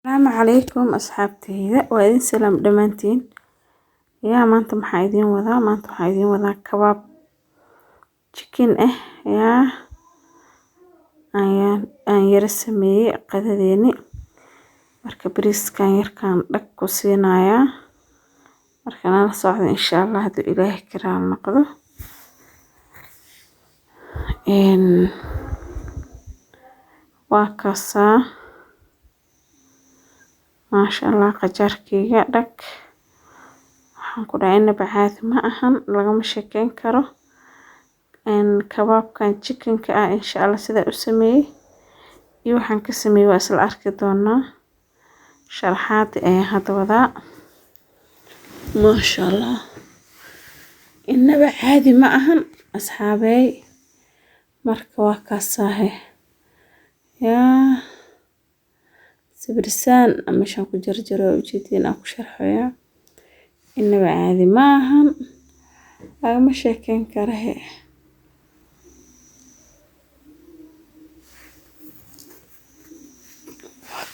السلام عليكم أصحابتي وإذن سلام دمانتين يا مانتم محايدين وذا مانتم محايدين وذا كباب chicken يا aan yara sameeyay qadadeeni marka bariiskan yarkaan dhag ku siinayaa marka nala socdo insha Allah haduu Ilaahay karaal noqdo waa kasaa maasha Allah qajaarkeyga dhag waxaan ku dhahay inaba caadi ma ahan lagama sheekeyn karo kabaabkan chickenka insha Allah sida u sameeyay iyo waxaan ka sameeyay waa isla arki doonaa sharaxaad hadda wadaa maasha Allah inaba caadi ma ahan asxaabey marka waa kasaa yaa sibirsan meeshaan ku jarjaro ujeedin aan ku sharxayaa inaba caadi ma ahan lagama sheekeyn karo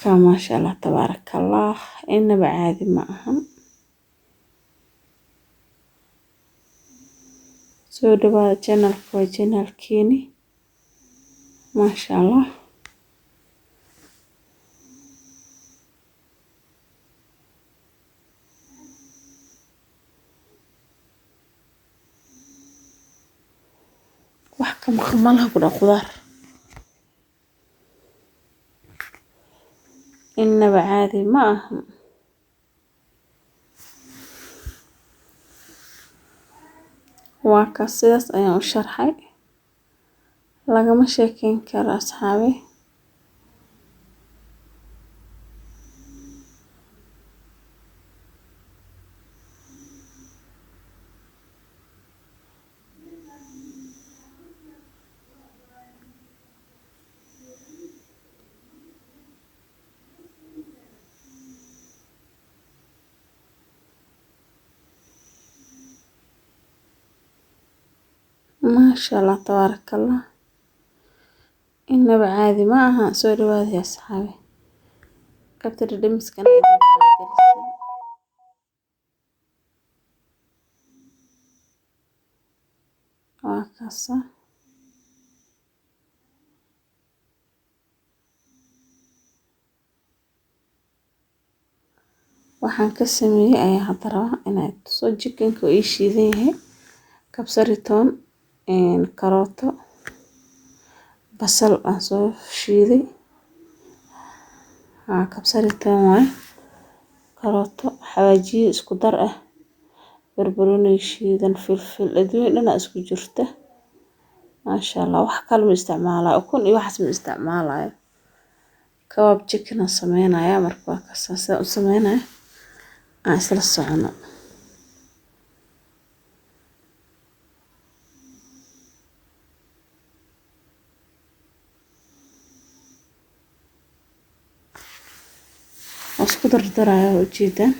ما شاء الله تبارك الله إنه عادي معهم سود بعد جنال كوي جنال كيني ما شاء الله وحكم خمالها كل خضار إنه عادي معهم وكاسيس أيام الشرحي لقى شاكين كرا أصحابي ما شاء الله تبارك الله إنه عادي معها سوري واذي يا أصحابي كبتر الدمس كان وكاسة waxaan ka sameeyay ayaa hadda rabaa inay soo chickenka ii shiidan yahay kabsaritoon karooto basal aan soo shiiday kabsaritoon waay karooto xawaajiye isku dar barbarooni shiidan filfil adduun dhan isku jirta maasha Allah wax kale ma isticmaalaa ukun iyo waxas ma isticmaalaa kabaab chicken aan sameynaya marka waa kasaasa u sameynaya aan isla socono اسكو دردرايا وجيدا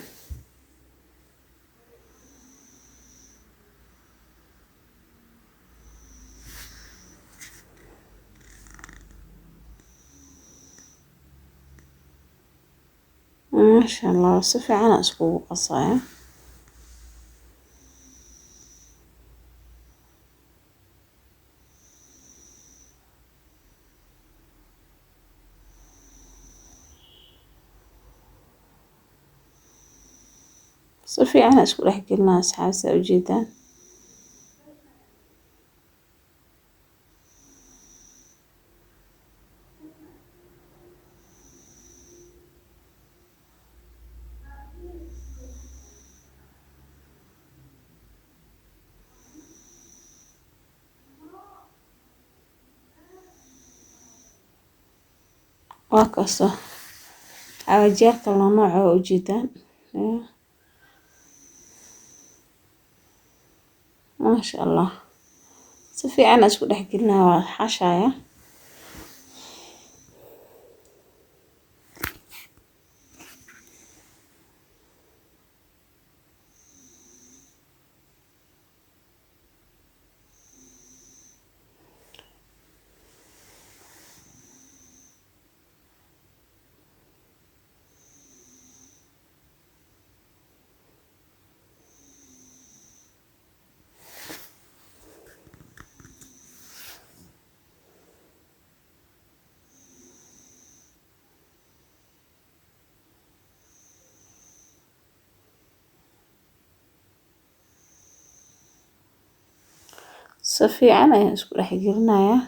ما شاء الله صفي انا اسكو قصايا صفي أنا أشكو راح قلنا أصحاب سأجيدا وقصة عواجيك الله نوعه أجيدا ما شاء الله صفي أنا أشكو راح قلنا حشايا si fiican ayaan isku dhex gelinayaa.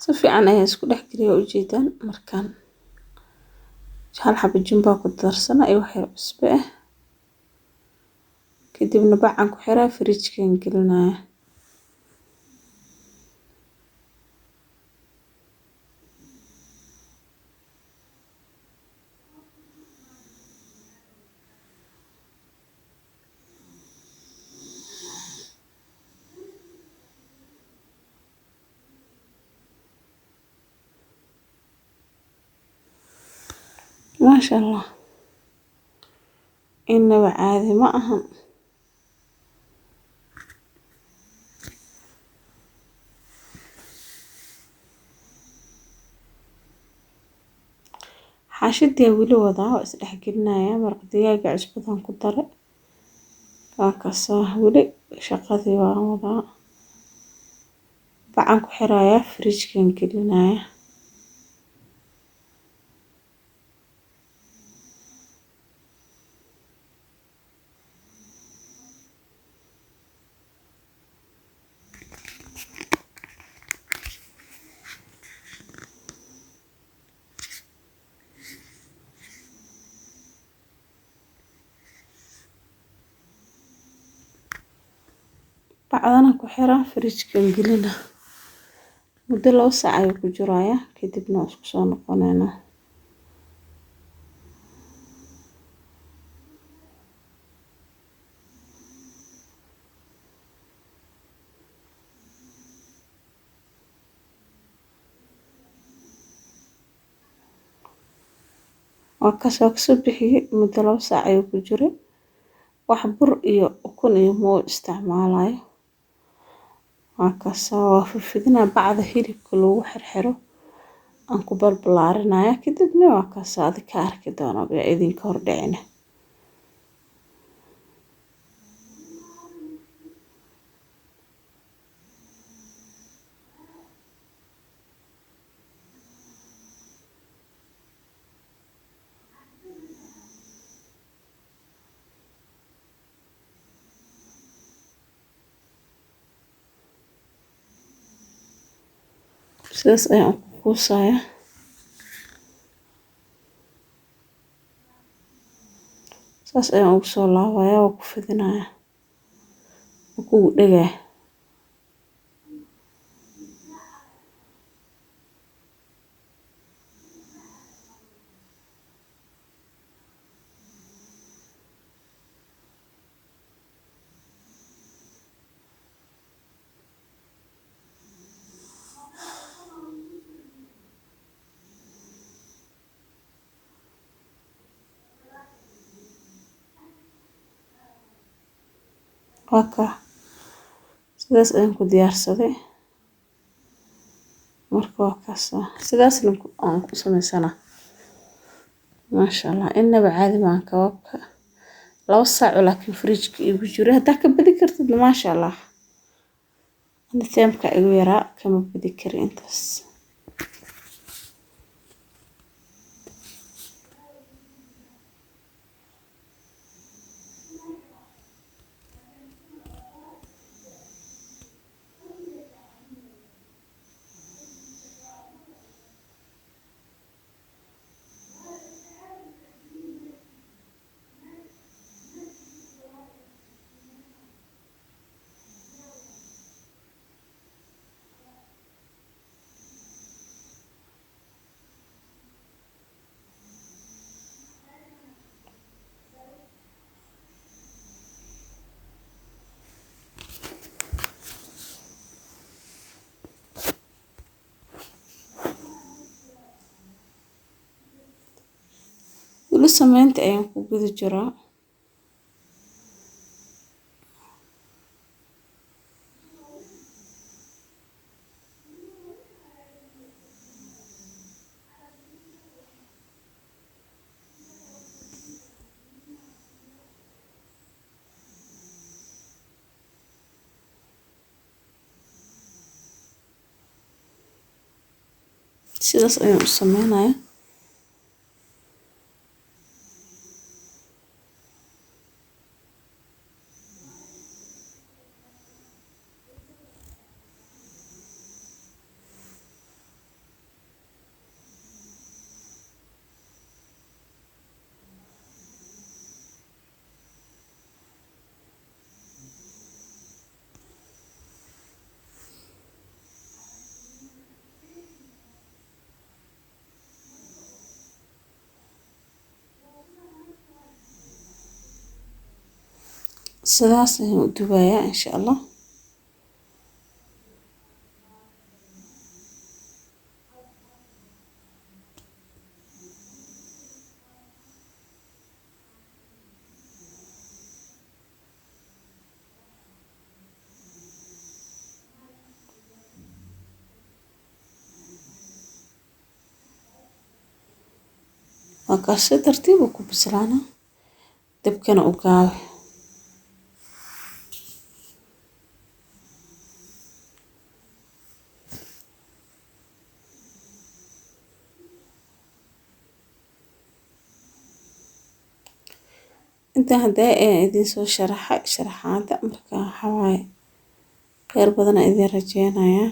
Si fiican ayaan isku dhex geliyaa ujeedaan. Markaan hal xabo jumbo ku darsana iyo wax yar cusbo ah, kadibna bacaan ku xiraa, fridge-kan gelinayaa. maasha Allah, inaba caadi ma ahan. xaashidii weli wadaa oo is dhex gelinayaa. Maraq digaaga cusbadan ku daray, waa kasaa weli shaqadii waan wadaa. bacaan ku xirayaa, fridge-kan gelinayaa. bacdana ku xiraa, fridge-kan gelina. muddo 2 saac ayuu ku jirayaa, kadibna waan isku soo noqonaynaa. waa kasoo bixiyay. muddo 2 saac ayuu ku jiray. wax bur iyo ukun iyo moo isticmaalayo. waa kasaa fidinaa bacda hilibka lagu xirxiro aan ku balbalaarinaya, kadibna waa kasaa adii ka arki doona baa idinka hor dhicina. sidaas ayaan ku kuusayaa. saas ayaan ugu soo laabayaa, waa ku fidinayaa, waa kugu dhagaa. waa kaa sidaas ayaan ku diyaarsaday. marka waa kasaa sidaasna aan ku samaysana. maasha Allah, inaba caadi ma aha kabaabka. 2 saac laakiin fridge-ka igu jiro. haddaa ka badi kartid maasha Allah. time-ka igu yaraa kama badi kari intaas. weli samaynta ayaan ku guda jiraa. sidaas ayaan u sameynaya. sidaas ayaan u dubayaa insha Allah. markaas si tartiib ah ku bislaana dabkana u gaabi. inta hadda idin soo sharaxaada marka waxa waaye khayr badan idin rajeynaya.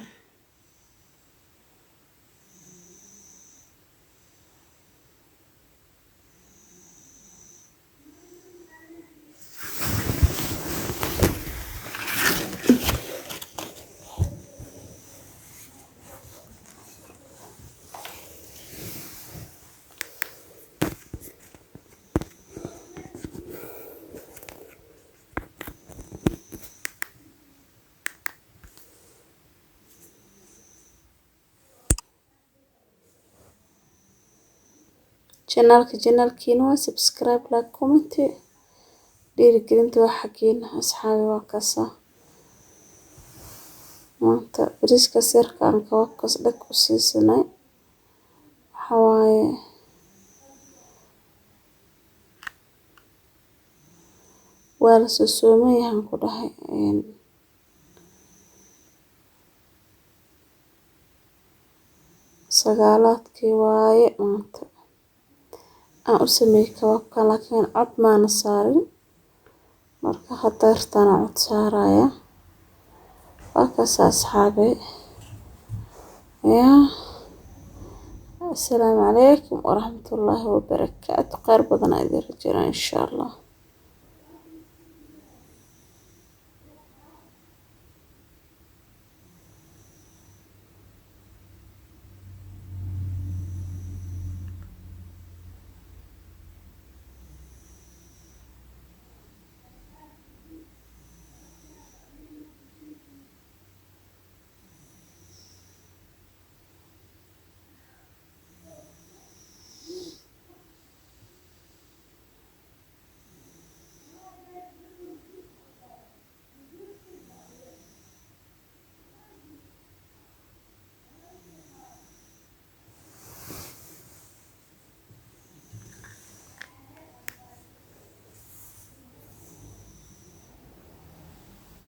channelkiina waa subscribe, like, comment. dhiirigelinta waa xaqiina asxaabi waa kaasa. maanta bariiska seerkaan kawaabkaas dhag u siisanay waxa waaye waa la soo soomayahan ku dhahay sagaalaadkii waaye maanta aan u sameeyay kawaabkan laakiin cod maana saarin marka hadeertana cod saaraya. waa kaas asxaabi السلام عليكم ورحمة الله وبركاته. خير بدنا إذا رجعنا إن شاء الله.